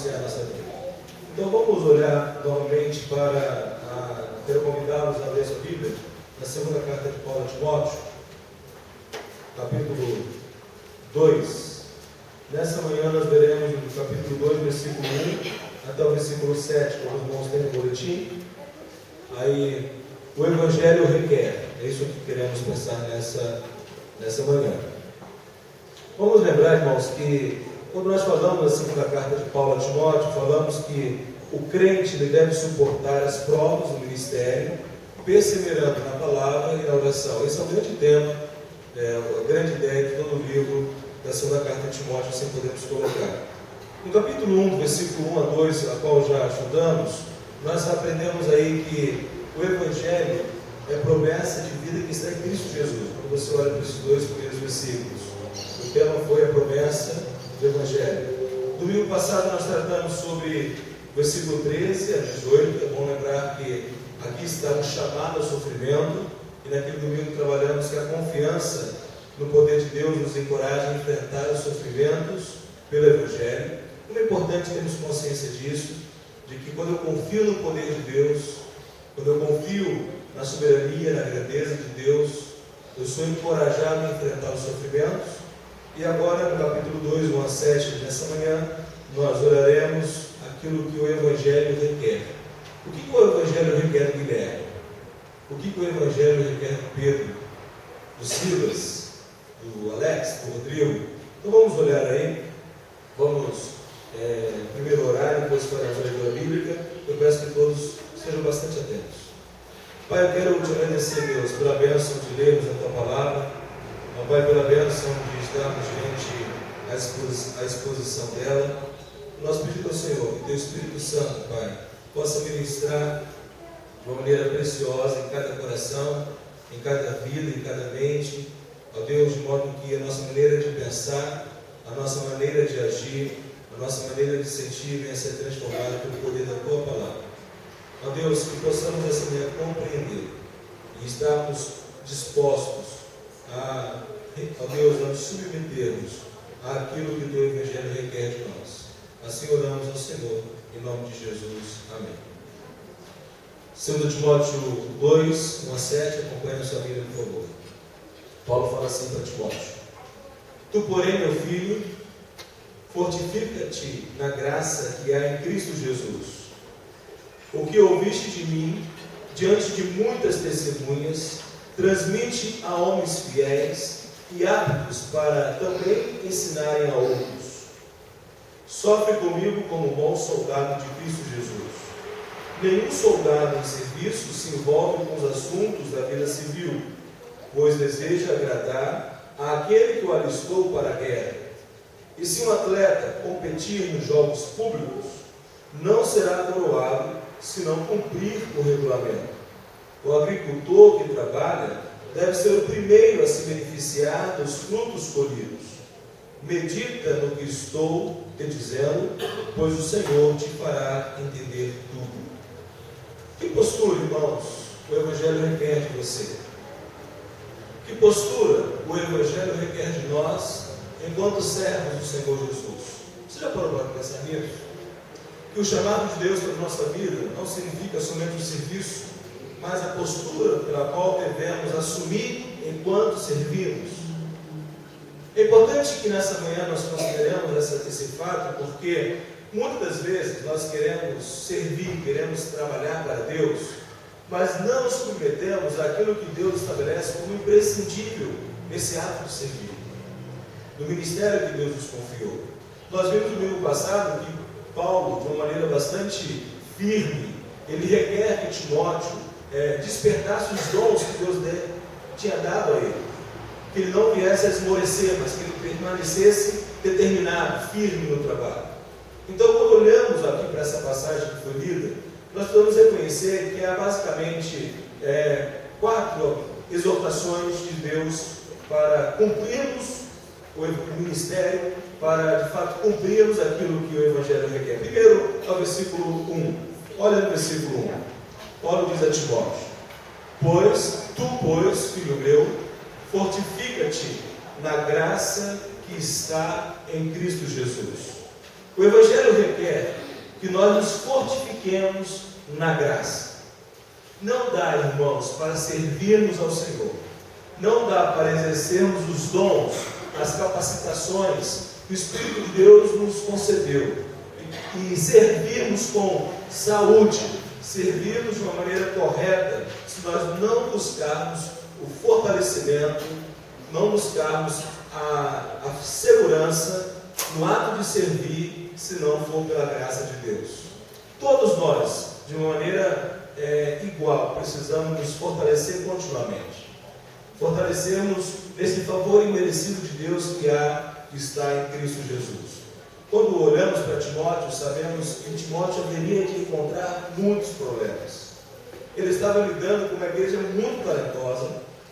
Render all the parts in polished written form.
a nossa vida. Então vamos olhar novamente para quero convidá-los a ler sua Bíblia na segunda carta de Paulo a Timóteo, capítulo 2. Nessa manhã nós veremos do capítulo 2, versículo 1 até o versículo 7, como os irmãos têm no boletim. Aí o Evangelho requer, é isso que queremos pensar nessa manhã. Vamos lembrar, irmãos, que quando nós falamos da segunda carta de Paulo a Timóteo, falamos que o crente deve suportar as provas do ministério, perseverando na palavra e na oração. Esse é o grande tema, a grande ideia de todo o livro da segunda carta de Timóteo, assim podemos colocar. No capítulo 1, versículo 1 a 2, a qual já estudamos, nós aprendemos aí que o Evangelho é promessa de vida que está em Cristo Jesus. Quando você olha para esses dois primeiros versículos, o tema foi a promessa do Evangelho. Domingo passado nós tratamos sobre o versículo 13 a 18. É bom lembrar que aqui está um chamado ao sofrimento, e naquele domingo trabalhamos que a confiança no poder de Deus nos encoraja a enfrentar os sofrimentos pelo Evangelho. Como é importante termos consciência disso, de que quando eu confio no poder de Deus, quando eu confio na soberania, na grandeza de Deus, eu sou encorajado a enfrentar os sofrimentos. E agora, no capítulo 2, 1 a 7, nessa manhã, nós oraremos aquilo que o Evangelho requer. O que o Evangelho requer do Guilherme? O que o Evangelho requer do Pedro, do Silas, do Alex, do Rodrigo? Então vamos olhar aí, vamos primeiro orar, depois faremos a leitura bíblica. Eu peço que todos sejam bastante atentos. Pai, eu quero te agradecer, Deus, pela bênção de lermos a Tua palavra. Pai, pela bênção de estarmos diante à exposição dela. Nós pedimos ao Senhor que Teu Espírito Santo, Pai, possa ministrar de uma maneira preciosa em cada coração, em cada vida, em cada mente. Ó Deus, de modo que a nossa maneira de pensar, a nossa maneira de agir, a nossa maneira de sentir venha a ser transformada pelo poder da Tua palavra. Ó Deus, que possamos essa manhã compreender e estarmos dispostos ó Deus, a nos submetermos àquilo que o Teu Evangelho requer de nós. Assim oramos ao Senhor, em nome de Jesus. Amém. 2 Timóteo 2, 1 a 7, acompanhe a sua Bíblia, por favor. Paulo fala assim para Timóteo: Tu, porém, meu filho, fortifica-te na graça que há em Cristo Jesus. O que ouviste de mim, diante de muitas testemunhas, transmite a homens fiéis e aptos para também ensinarem a outros. Sofre comigo como bom soldado de Cristo Jesus. Nenhum soldado em serviço se envolve com os assuntos da vida civil, pois deseja agradar àquele que o alistou para a guerra. E se um atleta competir nos jogos públicos, não será coroado se não cumprir o regulamento. O agricultor que trabalha deve ser o primeiro a se beneficiar dos frutos colhidos. Medita no que estou te dizendo, pois o Senhor te fará entender tudo. Que postura, irmãos, o Evangelho requer de você? Que postura o Evangelho requer de nós, enquanto servos do Senhor Jesus? Você já parou para pensar nisso? Que o chamado de Deus para a nossa vida não significa somente o serviço, mas a postura pela qual devemos assumir enquanto servimos. É importante que nessa manhã nós consideremos esse fato, porque muitas das vezes nós queremos servir, queremos trabalhar para Deus, mas não nos submetemos àquilo que Deus estabelece como imprescindível nesse ato de servir, no ministério que Deus nos confiou. Nós vimos no domingo passado que Paulo, de uma maneira bastante firme, ele requer que Timóteo despertasse os dons que Deus tinha dado a ele, que ele não viesse a esmorecer, mas que ele permanecesse determinado, firme no trabalho. Então, quando olhamos aqui para essa passagem que foi lida, nós podemos reconhecer que há basicamente 4 exortações de Deus para cumprirmos o ministério, para de fato cumprirmos aquilo que o Evangelho requer. Primeiro, ao versículo 1. Olha no versículo 1. Paulo diz a Timóteo: pois, filho meu, fortifica-te na graça que está em Cristo Jesus. O Evangelho requer que nós nos fortifiquemos na graça. Não dá, irmãos, para servirmos ao Senhor. Não dá para exercermos os dons, as capacitações que o Espírito de Deus nos concedeu e servirmos com saúde, servirmos de uma maneira correta, se nós não buscarmos o fortalecimento, não buscarmos a segurança no ato de servir, se não for pela graça de Deus. Todos nós, de uma maneira igual, precisamos nos fortalecer continuamente. Fortalecermos nesse favor imerecido de Deus que está em Cristo Jesus. Quando olhamos para Timóteo, sabemos que Timóteo haveria de encontrar muitos problemas. Ele estava lidando com uma igreja muito talentosa,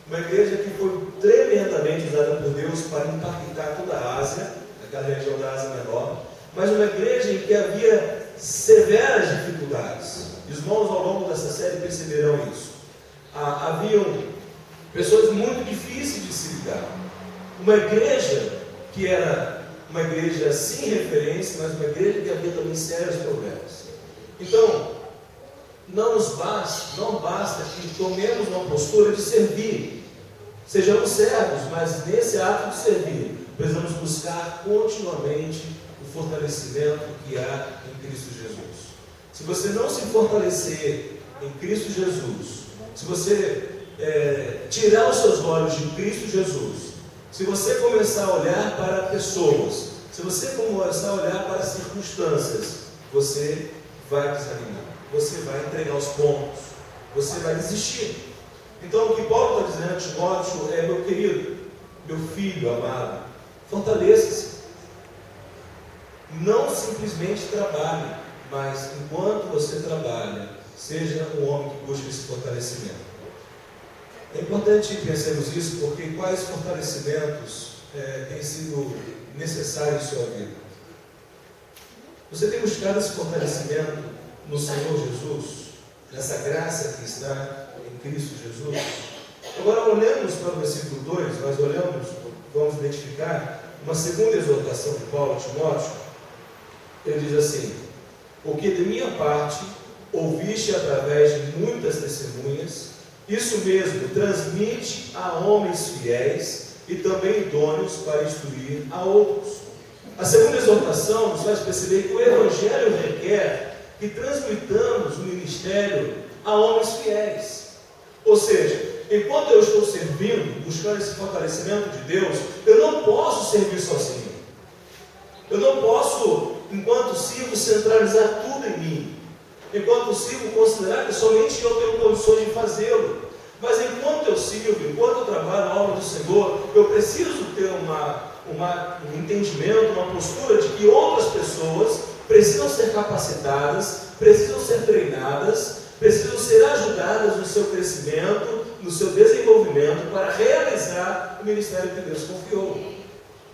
uma igreja que foi tremendamente usada por Deus para impactar toda a Ásia, aquela região da Ásia Menor, mas uma igreja em que havia severas dificuldades. Os irmãos, ao longo dessa série, perceberão isso. Haviam pessoas muito difíceis de se lidar. Uma igreja que era uma igreja sem referência, mas uma igreja que havia também sérios problemas. Então, não basta que tomemos uma postura de servir. Sejamos servos, mas nesse ato de servir, precisamos buscar continuamente o fortalecimento que há em Cristo Jesus. Se você não se fortalecer em Cristo Jesus, se você tirar os seus olhos de Cristo Jesus, se você começar a olhar para pessoas, se você começar a olhar para circunstâncias, você vai desanimar, você vai entregar os pontos, você vai desistir. Então o que Paulo está dizendo a Timóteo é: meu querido, meu filho amado, fortaleça-se. Não simplesmente trabalhe, mas enquanto você trabalha, seja um homem que busque esse fortalecimento. É importante pensarmos isso, porque quais fortalecimentos têm sido necessários em sua vida? Você tem buscado esse fortalecimento no Senhor Jesus, nessa graça que está em Cristo Jesus? Agora, olhamos para o versículo 2, vamos identificar uma segunda exortação de Paulo a Timóteo. Ele diz assim: o que de minha parte ouviste através de muitas testemunhas, isso mesmo transmite a homens fiéis e também idôneos para instruir a outros. A segunda exortação nos faz perceber que o Evangelho requer que transmitamos o ministério a homens fiéis. Ou seja, enquanto eu estou servindo, buscando esse fortalecimento de Deus, eu não posso servir sozinho. Eu não posso, enquanto sirvo, centralizar tudo em mim. Enquanto sirvo, considerar que somente eu tenho condições de fazê-lo. Mas enquanto eu sirvo, enquanto eu trabalho na obra do Senhor, eu preciso ter um entendimento, uma postura de que outras pessoas precisam ser capacitadas, precisam ser treinadas, precisam ser ajudadas no seu crescimento, no seu desenvolvimento, para realizar o ministério que Deus confiou.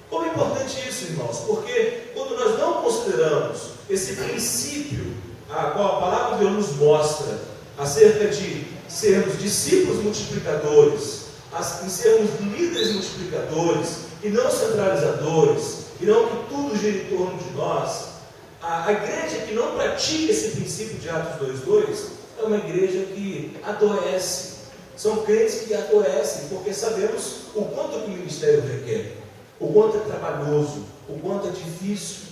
Como é importante isso, irmãos? Porque quando nós não consideramos esse princípio, a qual a palavra de Deus nos mostra, acerca de sermos discípulos multiplicadores, em sermos líderes multiplicadores, e não centralizadores, e não que tudo gira em torno de nós, a igreja que não pratica esse princípio de Atos 2:2 é uma igreja que adoece. São crentes que adoecem, porque sabemos o quanto que o ministério requer, o quanto é trabalhoso, o quanto é difícil.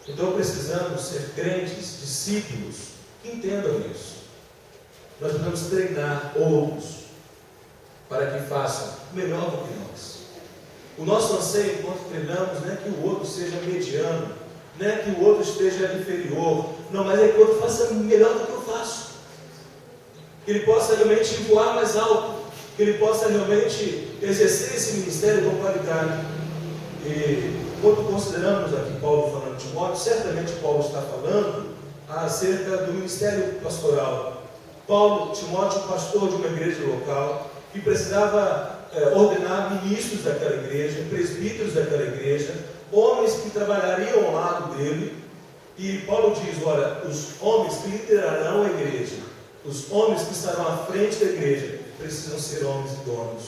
Então precisamos ser crentes, discípulos, que entendam isso. Nós precisamos treinar outros para que façam melhor do que nós. O nosso anseio, enquanto treinamos, não é que o outro seja mediano, não é que o outro esteja inferior, não, mas é que o outro faça melhor do que eu faço. Que ele possa realmente voar mais alto, que ele possa realmente exercer esse ministério com qualidade. E quando consideramos aqui Paulo falando de Timóteo, certamente Paulo está falando acerca do ministério pastoral. Timóteo, pastor de uma igreja local, que precisava ordenar ministros daquela igreja, presbíteros daquela igreja, homens que trabalhariam ao lado dele. E Paulo diz: olha, os homens que liderarão a igreja, os homens que estarão à frente da igreja, precisam ser homens idôneos.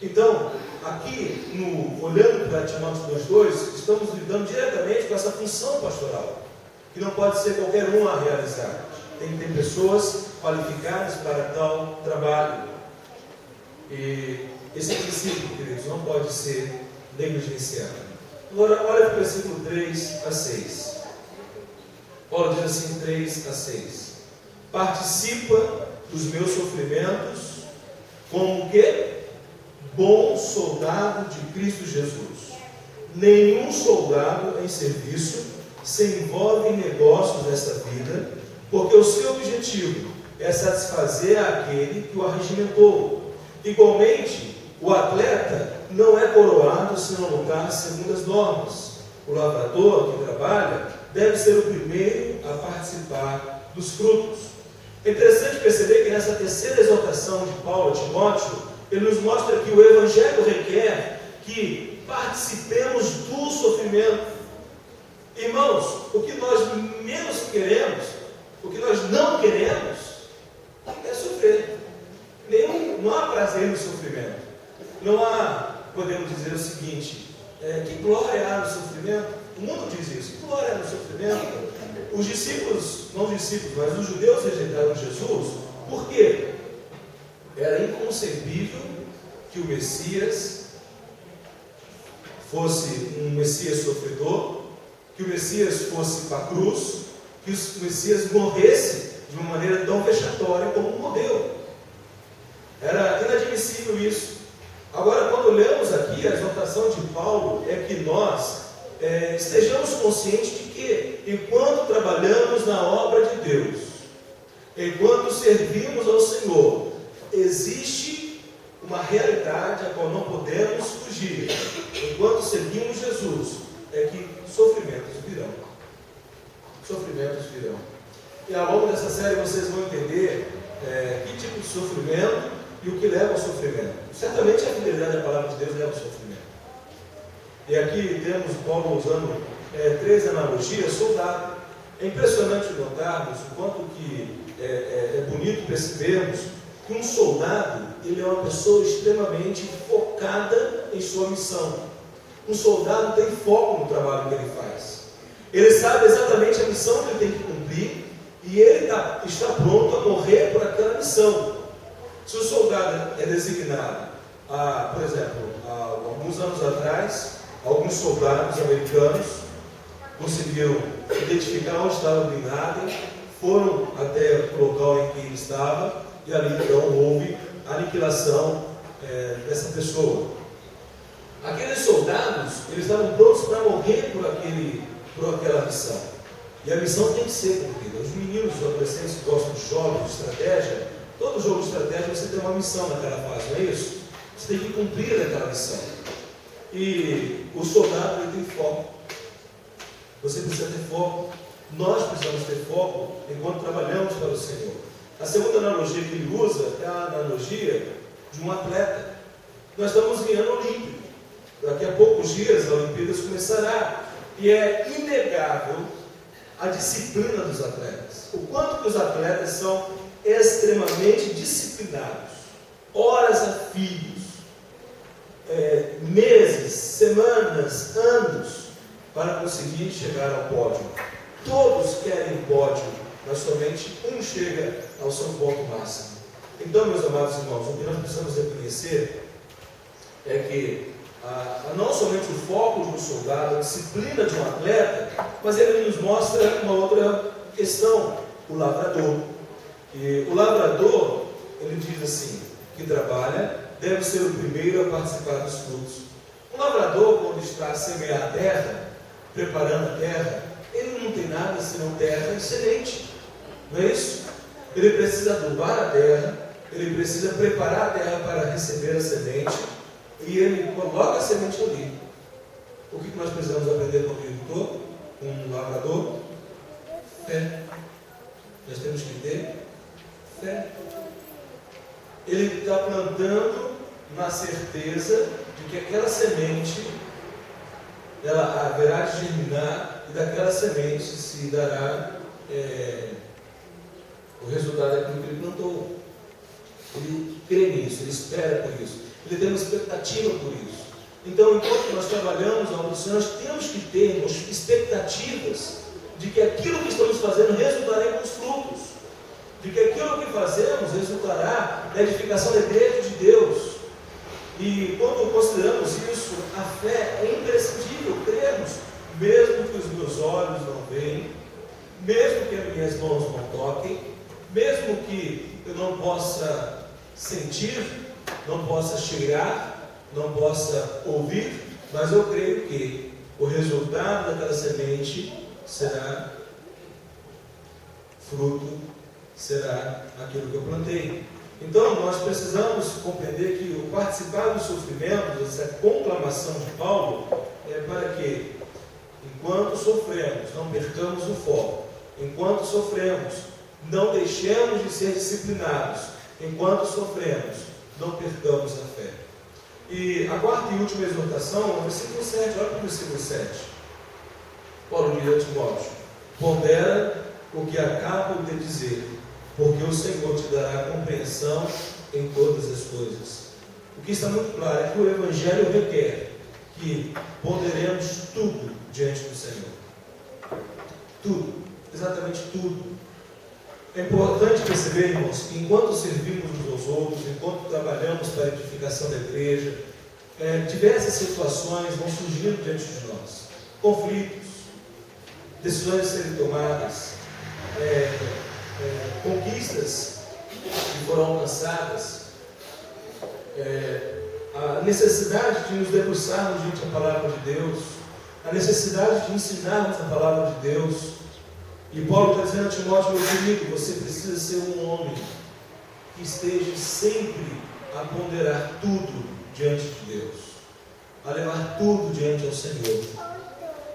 Então, aqui, olhando para Timóteo 2,2, estamos lidando diretamente com essa função pastoral, que não pode ser qualquer um a realizar. Tem que ter pessoas qualificadas para tal trabalho. E esse princípio, queridos, não pode ser negligenciado. Agora, olha para o versículo 3 a 6. Paulo diz assim, 3 a 6. Participa dos meus sofrimentos como que? Bom soldado de Cristo Jesus. Nenhum soldado em serviço se envolve em negócios desta vida, porque o seu objetivo é satisfazer aquele que o arregimentou. Igualmente, o atleta não é coroado se não lutar segundo as normas. O lavrador que trabalha deve ser o primeiro a participar dos frutos. É interessante perceber que nessa terceira exortação de Paulo a Timóteo, ele nos mostra que o Evangelho requer que participemos do sofrimento. Irmãos, o que nós menos queremos, o que nós não queremos, é sofrer. Não há prazer no sofrimento. Não há, podemos dizer o seguinte, que glória há no sofrimento. O mundo diz isso, que glória há no sofrimento. Os discípulos, não os discípulos, mas os judeus rejeitaram Jesus. Por quê? Era inconcebível que o Messias fosse um Messias sofredor, que o Messias fosse para a cruz, que o Messias morresse de uma maneira tão vexatória como morreu. Era inadmissível isso. Agora, quando lemos aqui a exortação de Paulo, é que nós estejamos conscientes de que, enquanto trabalhamos na obra de Deus, enquanto servimos ao Senhor, existe uma realidade a qual não podemos fugir. Enquanto seguimos Jesus, é que sofrimentos virão. Sofrimentos virão. E ao longo dessa série vocês vão entender que tipo de sofrimento e o que leva ao sofrimento. Certamente a fidelidade à palavra de Deus leva ao sofrimento. E aqui temos Paulo usando 3 analogias. Soldado. É impressionante notarmos o quanto que é bonito percebermos que um soldado, ele é uma pessoa extremamente focada em sua missão. Um soldado tem foco no trabalho que ele faz. Ele sabe exatamente a missão que ele tem que cumprir e ele está pronto a morrer por aquela missão. Se o soldado é designado, por exemplo, há alguns anos atrás, alguns soldados americanos conseguiram identificar onde estava o Bin Laden, foram até o local em que ele estava e ali então houve a aniquilação dessa pessoa. Aqueles soldados, eles estavam prontos para morrer por aquela missão. E a missão tem que ser cumprida. Os meninos, os adolescentes que gostam de jogos, de estratégia, todo jogo de estratégia você tem uma missão naquela fase, não é isso? Você tem que cumprir aquela missão. E o soldado, ele tem foco. Você precisa ter foco. Nós precisamos ter foco enquanto trabalhamos para o Senhor. A segunda analogia que ele usa é a analogia de um atleta. Nós estamos em ano olímpico. Daqui a poucos dias a Olimpíadas começará. E é inegável a disciplina dos atletas. O quanto que os atletas são extremamente disciplinados. Horas a fios. Meses, semanas, anos para conseguir chegar ao pódio. Todos querem pódio, mas somente um chega ao seu ponto máximo. Então, meus amados irmãos, o que nós precisamos reconhecer é que não somente o foco de um soldado, a disciplina de um atleta, mas ele nos mostra uma outra questão, o lavrador. E o lavrador, ele diz assim, que trabalha, deve ser o primeiro a participar dos frutos. O lavrador, quando está a semear a terra, preparando a terra, ele não tem nada senão terra e semente. Não é isso? Ele precisa adubar a terra, ele precisa preparar a terra para receber a semente, e ele coloca a semente ali. O que nós precisamos aprender com o agricultor, com um lavrador? Fé. Nós temos que ter fé. Ele está plantando na certeza de que aquela semente ela haverá de germinar e daquela semente se dará o resultado daquilo que ele plantou. Ele crê nisso, ele espera por isso. Ele tem uma expectativa por isso. Então, enquanto nós trabalhamos na obra do Senhor, nós temos que ter expectativas de que aquilo que estamos fazendo resultará em bons frutos, de que aquilo que fazemos resultará na edificação da igreja de Deus. E quando consideramos isso, a fé é imprescindível, cremos, mesmo que os meus olhos não veem, mesmo que as minhas mãos não toquem, mesmo que eu não possa sentir, não possa cheirar, não possa ouvir, mas eu creio que o resultado daquela semente será fruto, será aquilo que eu plantei. Então nós precisamos compreender que o participar dos sofrimentos, essa conclamação de Paulo, é para que, enquanto sofremos, não percamos o foco. Enquanto sofremos, não deixemos de ser disciplinados. Enquanto sofremos, não percamos a fé. E a quarta e última exortação é o versículo 7. Olha para o versículo 7. Paulo diz a Timóteo: pondera o que acabo de dizer, porque o Senhor te dará compreensão em todas as coisas. O que está muito claro é que o Evangelho requer que ponderemos tudo diante do Senhor. Tudo, exatamente tudo. É importante perceber, irmãos, que enquanto servimos uns aos outros, enquanto trabalhamos para a edificação da igreja, diversas situações vão surgindo diante de nós. Conflitos, decisões a serem tomadas, conquistas que foram alcançadas, a necessidade de nos debruçarmos diante da palavra de Deus, a necessidade de ensinarmos a palavra de Deus. E Paulo está dizendo a Timóteo: meu querido, você precisa ser um homem que esteja sempre a ponderar tudo diante de Deus, a levar tudo diante ao Senhor,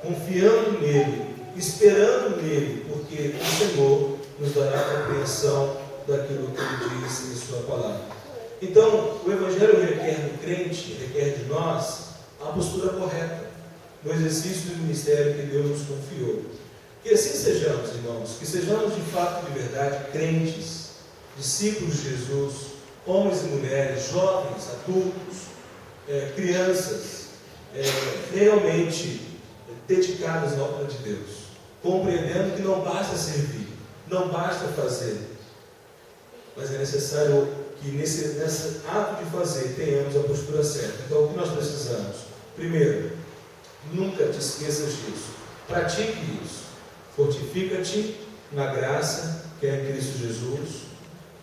confiando nele, esperando nele, porque o Senhor nos dará a compreensão daquilo que ele diz em sua palavra. Então, o Evangelho requer do crente, requer de nós a postura correta no exercício do ministério que Deus nos confiou. Que assim sejamos, irmãos, que sejamos de fato, de verdade, crentes, discípulos de Jesus, homens e mulheres, jovens, adultos, crianças, realmente dedicados à obra de Deus, compreendendo que não basta servir, não basta fazer, mas é necessário que nesse ato de fazer tenhamos a postura certa. Então, o que nós precisamos? Primeiro, nunca te esqueças disso, pratique isso. Fortifica-te na graça que é em Cristo Jesus,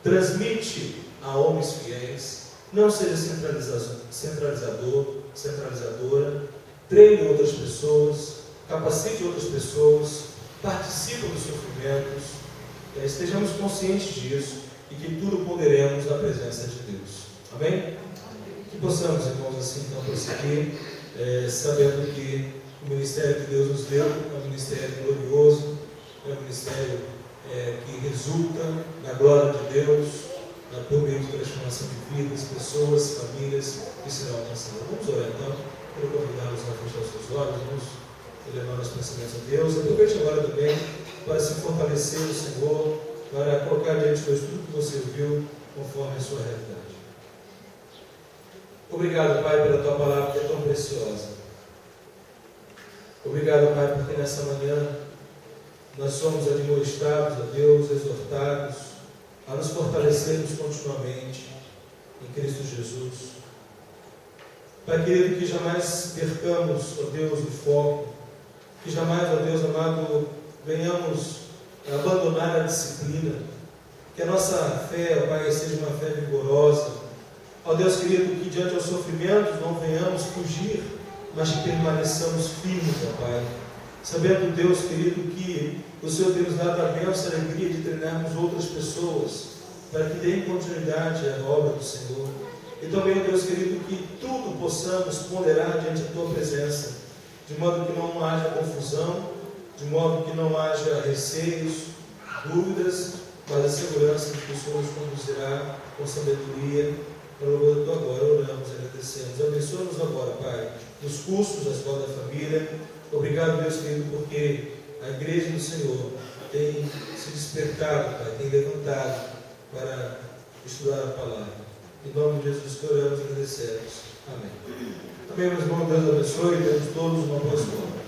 transmite a homens fiéis, não seja centralizadora, treine outras pessoas, capacite outras pessoas, participe dos sofrimentos, estejamos conscientes disso e que tudo ponderemos na presença de Deus. Amém? Que possamos, irmãos, assim então prosseguir, sabendo que o ministério que Deus nos deu é um ministério glorioso, é um ministério que resulta na glória de Deus, por meio de transformação de vidas, pessoas, famílias que serão alcançadas. Vamos orar então. Quero convidá-los a fechar os seus olhos, vamos elevar os pensamentos a Deus. Aproveite agora também para se fortalecer no Senhor, para colocar diante de Deus tudo que você ouviu conforme a sua realidade. Obrigado, Pai, pela Tua palavra que é tão preciosa. Obrigado, Pai, porque nessa manhã nós somos admoestados, ó Deus, exortados a nos fortalecermos continuamente em Cristo Jesus. Pai querido, que jamais percamos, ó Deus, o foco, que jamais, ó Deus amado, venhamos a abandonar a disciplina, que a nossa fé, ó Pai, seja uma fé vigorosa. Ó Deus querido, que diante aos sofrimentos não venhamos fugir, mas que permaneçamos firmes, ó Pai, sabendo, Deus querido, que o Senhor tem nos dado a bênção e a alegria de treinarmos outras pessoas, para que deem continuidade à obra do Senhor. E também, Deus querido, que tudo possamos ponderar diante da Tua presença, de modo que não haja confusão, de modo que não haja receios, dúvidas, mas a segurança de que o Senhor nos conduzirá com sabedoria. Para o louvor da Tua glória, oramos e agradecemos. Abençoa-nos agora, Pai, nos cursos da Escola da Família. Obrigado, Deus querido, porque a Igreja do Senhor tem se despertado, Pai, tem levantado para estudar a Palavra. Em nome de Jesus que oramos e agradecemos. Amém. Amém, meus irmãos. Deus abençoe. Tenhamos todos uma boa escola.